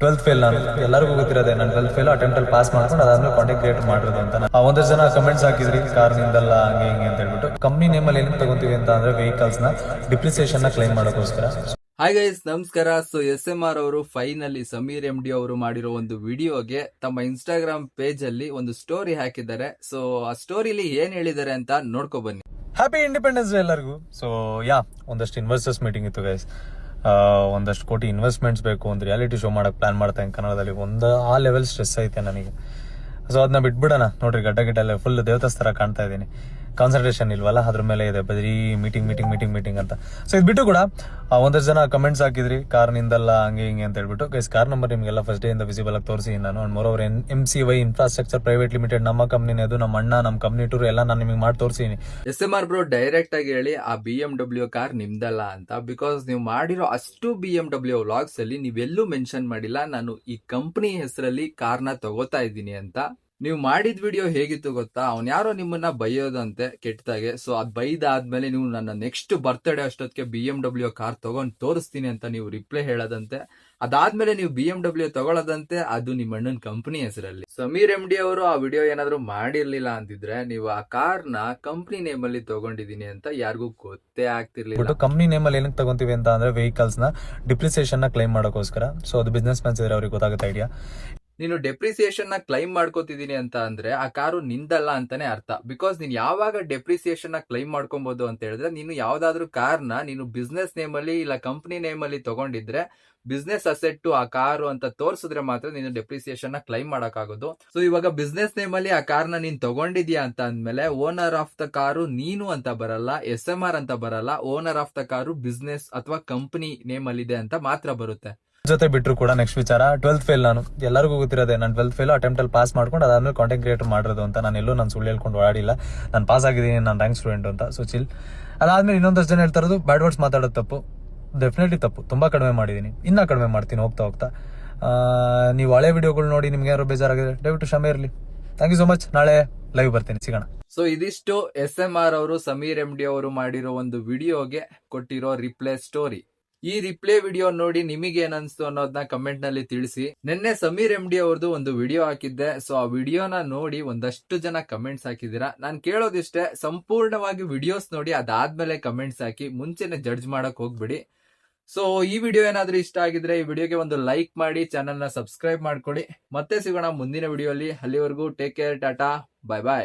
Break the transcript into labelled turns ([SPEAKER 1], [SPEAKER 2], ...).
[SPEAKER 1] 12th fail. ನಾನು ಎಲ್ಲರಿಗೂ ಗೊತ್ತಿರೋದೆ, ನಾನು 12th ಫೇಲ್ ಅಟೆಂಪ್ಟ್ ಅಲ್ಲಿ ಪಾಸ್ ಮಾಡ್ಕೊಂಡು ಅದಾದ್ಮೇಲೆ ಕಾಂಟೆಂಟ್ ಕ್ರಿಯೇಟ್ ಮಾಡಿರೋದು ಅಂತ. ಒಂದಷ್ಟು ಜನ ಕಮೆಂಟ್ಸ್ ಹಾಕಿದ್ರಿ ಕಾರ್ ನಿಂದಲ್ಲ ಹಂಗೆ ಹಿಂಗೆ ಅಂತ ಹೇಳ್ಬಿಟ್ಟು. ಕಂಪ್ನಿ ನೇಮಲ್ಲಿ ಏನು ತಗೊಂತೀವಿ ಅಂತ ಅಂದ್ರೆ ವೆಹಿಕಲ್ಸ್ ನ ಡಿಪ್ರಿಸಿಯೇಷನ್ ನ ಕ್ಲೈಮ್ ಮಾಡೋಕ್ಕೋಸ್ಕರ.
[SPEAKER 2] ಹಾಯ್ ಗೈಸ್, ನಮಸ್ಕಾರ. ಸೊ SMR ಅವರು ಫೈನಲಿ ಸಮೀರ್ MD ಅವರು ಮಾಡಿರೋ ಒಂದು ವಿಡಿಯೋಗೆ ತಮ್ಮ ಇನ್ಸ್ಟಾಗ್ರಾಮ್ ಪೇಜ್ ಅಲ್ಲಿ ಒಂದು ಸ್ಟೋರಿ ಹಾಕಿದ್ದಾರೆ. ಸೊ ಆ ಸ್ಟೋರಿಲಿ ಏನ್ ಹೇಳಿದ್ದಾರೆ ಅಂತ ನೋಡ್ಕೊ ಬನ್ನಿ.
[SPEAKER 1] ಹ್ಯಾಪಿ ಇಂಡಿಪೆಂಡೆನ್ಸ್ ಡೇ ಎಲ್ಲರಿಗೂ. ಸೊ ಒಂದಷ್ಟು ಇನ್ವೆಸ್ಟರ್ಸ್ ಮೀಟಿಂಗ್ ಇತ್ತು ಗೈಸ್. ಒಂದಷ್ಟು ಕೋಟಿ ಇನ್ವೆಸ್ಟ್ಮೆಂಟ್ಸ್ ಬೇಕು, ಒಂದು ರಿಯಾಲಿಟಿ ಶೋ ಮಾಡಕ್ ಪ್ಲಾನ್ ಮಾಡ್ತೇನೆ ಕನ್ನಡದಲ್ಲಿ. ಆ ಲೆವೆಲ್ ಸ್ಟ್ರೆಸ್ ಐತೆ ನನಗೆ. ಸೊ ಅದನ್ನ ಬಿಟ್ಬಿಡೋಣ. ನೋಡ್ರಿ, ಗಡ್ಡ ಎಲ್ಲ ಫುಲ್ ದೇವತಾಸ್ ತರ ಕಾಣ್ತಾ ಇದ್ದೀನಿ. ಕಾನ್ಸಂಟ್ರೇಷನ್ ಇಲ್ವಲ್ಲ, ಅದ್ರ ಮೇಲೆ ಇದೆ ಬರೀ ಮೀಟಿಂಗ್ ಅಂತ. ಸೊ ಇದು ಬಿಟ್ಟು ಕೂಡ ಒಂದಷ್ಟು ಜನ ಕಮೆಂಟ್ಸ್ ಹಾಕಿದ್ರಿ ಕಾರ್ ನಿಂದಲ್ಲ ಹಂಗೆ ಹಿಂಗೆ ಅಂತ ಹೇಳ್ಬಿಟ್ಟು. ಗೈಸ್, ಕಾರ್ ನಂಬರ್ ನಿಮಗೆಲ್ಲ ಫಸ್ಟ್ ಡೇ ಇಂದ ವಿಸಿಬಲ್ ಆಗಿ ತೋರಿಸಿ ನಾನು. And more over MCY infrastructure private limited ನಮ್ಮ ಕಂಪ್ನಿನೇ, ಅದು ನಮ್ಮ ಅಣ್ಣ, ನಮ್ಮ ಕಂಪ್ನಿ ಟೂರ್ ಎಲ್ಲ ನಾನು ನಿಮಗೆ ಮಾಡಿ ತೋರಿಸಿನಿ.
[SPEAKER 2] SMR ಬ್ರೋ ಡೈರೆಕ್ಟ್ ಆಗಿ ಹೇಳಿ ಆ BMW ಕಾರ್ ನಿಮ್ದಲ್ಲ ಅಂತ. ಬಿಕಾಸ್ ನೀವು ಮಾಡಿರೋ ಅಷ್ಟು BMW ವ್ಲಾಗ್ಸ್ ಅಲ್ಲಿ ನೀವೆಲ್ಲೂ ಮೆನ್ಷನ್ ಮಾಡಿಲ್ಲ ನಾನು ಈ ಕಂಪನಿ ಹೆಸರಲ್ಲಿ ಕಾರ್ನ ತಗೋತಾ ಇದ್ದೀನಿ ಅಂತ. ನೀವು ಮಾಡಿದ ವಿಡಿಯೋ ಹೇಗಿತ್ತು ಗೊತ್ತಾ? ಅವ್ನ್ ಯಾರೋ ನಿಮ್ಮನ್ನ ಬೈಯೋದಂತೆ ಕೆಟ್ಟದಾಗೆ. ಸೊ ಅದ್ ಬೈದಾದ್ಮೇಲೆ ನೀವು ನನ್ನ ನೆಕ್ಸ್ಟ್ ಬರ್ತ್ಡೇ ಅಷ್ಟೊತ್ತಿಗೆ BMW ಕಾರ್ ತಗೊಂಡ್ ತೋರಿಸ್ತೀನಿ ಅಂತ ನೀವು ರಿಪ್ಲೈ ಹೇಳೋದಂತೆ. ಅದಾದ್ಮೇಲೆ ನೀವು BMW ತಗೊಳ್ಳೋದಂತೆ, ಅದು ನಿಮ್ಮ ಅಣ್ಣನ ಕಂಪನಿ ಹೆಸರಲ್ಲಿ. ಸಮೀರ್ MD ಅವರು ಆ ವಿಡಿಯೋ ಏನಾದ್ರು ಮಾಡಿರ್ಲಿಲ್ಲ ಅಂತಿದ್ರೆ ನೀವು ಆ ಕಾರ್ನ ಕಂಪನಿ ನೇಮ್ ಅಲ್ಲಿ ತಗೊಂಡಿದೀನಿ ಅಂತ ಯಾರಿಗೂ ಗೊತ್ತೇ ಆಗ್ತಿರ್ಲಿಲ್ಲ.
[SPEAKER 1] ಕಂಪನಿ ನೇಮ್ ಅಲ್ಲಿ ಏನಕ್ಕೆ ತಗೊಂತೀವಿ ಅಂತ ಅಂದ್ರೆ ವೆಹಿಕಲ್ಸ್ ನ ಡಿಪ್ರಿಸಿಯೇಷನ್ ನ ಕ್ಲೈಮ್ ಮಾಡೋಕ್ಕೋಸ್ಕರ. ಸೊ ಅದು ಬಿಸ್ನೆಸ್ ಮ್ಯಾನ್ಸ್ ಇದ್ರೆ ಅವ್ರಿಗೆ ಗೊತ್ತಾಗುತ್ತೆ ಐಡಿಯಾ.
[SPEAKER 2] ನೀನು ಡೆಪ್ರಿಸಿಯೇಷನ್ ನ ಕ್ಲೈಮ್ ಮಾಡ್ಕೋತಿದೀನಿ ಅಂತ ಅಂದ್ರೆ ಆ ಕಾರು ನಿಂದಲ್ಲ ಅಂತಾನೆ ಅರ್ಥ. ಬಿಕಾಸ್ ನೀನ್ ಯಾವಾಗ ಡೆಪ್ರಿಸಿಯೇಷನ್ ನ ಕ್ಲೈಮ್ ಮಾಡ್ಕೊಬಹುದು ಅಂತ ಹೇಳಿದ್ರೆ, ನೀನು ಯಾವ್ದಾದ್ರು ಕಾರ್ನ ನೀನು ಬಿಸ್ನೆಸ್ ನೇಮ್ ಅಲ್ಲಿ ಇಲ್ಲ ಕಂಪನಿ ನೇಮ್ ಅಲ್ಲಿ ತಗೊಂಡಿದ್ರೆ, ಬಿಸ್ನೆಸ್ ಅಸೆಟ್ ಆ ಕಾರು ಅಂತ ತೋರಿಸಿದ್ರೆ ಮಾತ್ರ ನೀನು ಡೆಪ್ರಿಸಿಯೇಷನ್ ನ ಕ್ಲೈಮ್ ಮಾಡಕ್ಕಾಗೋದು. ಸೊ ಇವಾಗ ಬಿಸ್ನೆಸ್ ನೇಮ್ ಅಲ್ಲಿ ಆ ಕಾರ್ನ ನೀನ್ ತಗೊಂಡಿದ್ಯಾ ಅಂತ ಅಂದ್ಮೇಲೆ ಓನರ್ ಆಫ್ ದ ಕಾರು ನೀನು ಅಂತ ಬರಲ್ಲ, SMR ಅಂತ ಬರಲ್ಲ. Owner of the car business ಅಥವಾ ಕಂಪನಿ ನೇಮ್ ಅಲ್ಲಿ ಇದೆ ಅಂತ ಮಾತ್ರ ಬರುತ್ತೆ.
[SPEAKER 1] ಜೊತೆ ಬಿಟ್ಟರು ಕೂಡ ನೆಕ್ಸ್ಟ್ ವಿಚಾರ, 12th ಫೇಲ್. ನಾನು ಎಲ್ಲರಿಗೂ ಗೊತ್ತಿರೋದೆ, ನಾನು 12th ಫೇಲ್ ಅಟೆಂಪ್ಟ್ ಅಲ್ಲಿ ಪಾಸ್ ಮಾಡ್ಕೊಂಡು ಅದಾದ್ಮೇಲೆ ಕಾಂಟೆಂಟ್ ಕ್ರಿಯೇಟರ್ ಮಾಡಿರೋದು ಅಂತ. ನಾನು ಎಲ್ಲೂ ನಾನು ಸುಳ್ಳು ಹೇಳ್ಕೊಂಡು ಓಡಾಡಿಲ್ಲ. ನಾನು ಪಾಸ್ ಆಗಿದ್ದೀನಿ, ನಾನು ರ್ಯಾಂಕ್ ಸ್ಟೂಡೆಂಟ್ ಅಂತ. So chill. ಅದಾದ್ಮೇಲೆ ಇನ್ನೊಂದಷ್ಟು ಜನ ಹೇಳ್ತಾ ಇರೋದು ಬ್ಯಾಡ್ ವರ್ಡ್ಸ್ ಮಾತಾಡೋದು ತಪ್ಪು. ಡೆಫಿನೆಟ್ಲಿ ತಪ್ಪು. ತುಂಬಾ ಕಡಿಮೆ ಮಾಡಿದ್ದೀನಿ, ಇನ್ನೂ ಕಡಿಮೆ ಮಾಡ್ತೀನಿ ಹೋಗ್ತಾ. ನೀವು ಹಳೆ ವಿಡಿಯೋಗಳು ನೋಡಿ ನಿಮ್ಗೆ ಯಾರು ಬೇಜಾರಾಗಿದೆ ದಯವಿಟ್ಟು ಕ್ಷಮೆ ಇರಲಿ. Thank you so much. ನಾಳೆ ಲೈವ್ ಬರ್ತೀನಿ, ಸಿಗೋಣ.
[SPEAKER 2] ಸೊ ಇದಿಷ್ಟು SMR ಅವರು ಸಮೀರ್ MD ಅವರು ಮಾಡಿರೋ ಒಂದು ವಿಡಿಯೋಗೆ ಕೊಟ್ಟಿರೋ ರಿಪ್ಲೈ ಸ್ಟೋರಿ. ಈ ರಿಪ್ಲೈ ವಿಡಿಯೋ ನೋಡಿ ನಿಮಗೆ ಏನನ್ಸ್ತು ಅನ್ನೋದನ್ನ ಕಮೆಂಟ್ ನಲ್ಲಿ ತಿಳಿಸಿ. ನಿನ್ನೆ ಸಮೀರ್ MD ಅವ್ರದ್ದು ಒಂದು ವಿಡಿಯೋ ಹಾಕಿದ್ದೆ. ಸೊ ಆ ವಿಡಿಯೋನ ನೋಡಿ ಒಂದಷ್ಟು ಜನ ಕಮೆಂಟ್ಸ್ ಹಾಕಿದ್ದೀರಾ. ನಾನು ಕೇಳೋದಿಷ್ಟೇ, ಸಂಪೂರ್ಣವಾಗಿ ವಿಡಿಯೋಸ್ ನೋಡಿ ಅದಾದ್ಮೇಲೆ ಕಮೆಂಟ್ಸ್ ಹಾಕಿ, ಮುಂಚೆನೆ ಜಡ್ಜ್ ಮಾಡಕ್ ಹೋಗ್ಬಿಡಿ. ಸೊ ಈ ವಿಡಿಯೋ ಏನಾದ್ರೂ ಇಷ್ಟ ಆಗಿದ್ರೆ ಈ ವಿಡಿಯೋಗೆ ಒಂದು ಲೈಕ್ ಮಾಡಿ, ಚಾನೆಲ್ ನ ಸಬ್ಸ್ಕ್ರೈಬ್ ಮಾಡ್ಕೊಳ್ಳಿ. ಮತ್ತೆ ಸಿಗೋಣ ಮುಂದಿನ ವಿಡಿಯೋ ಅಲ್ಲಿ. ಅಲ್ಲಿವರೆಗೂ ಟೇಕ್ ಕೇರ್, ಟಾಟಾ, ಬಾಯ್ ಬಾಯ್.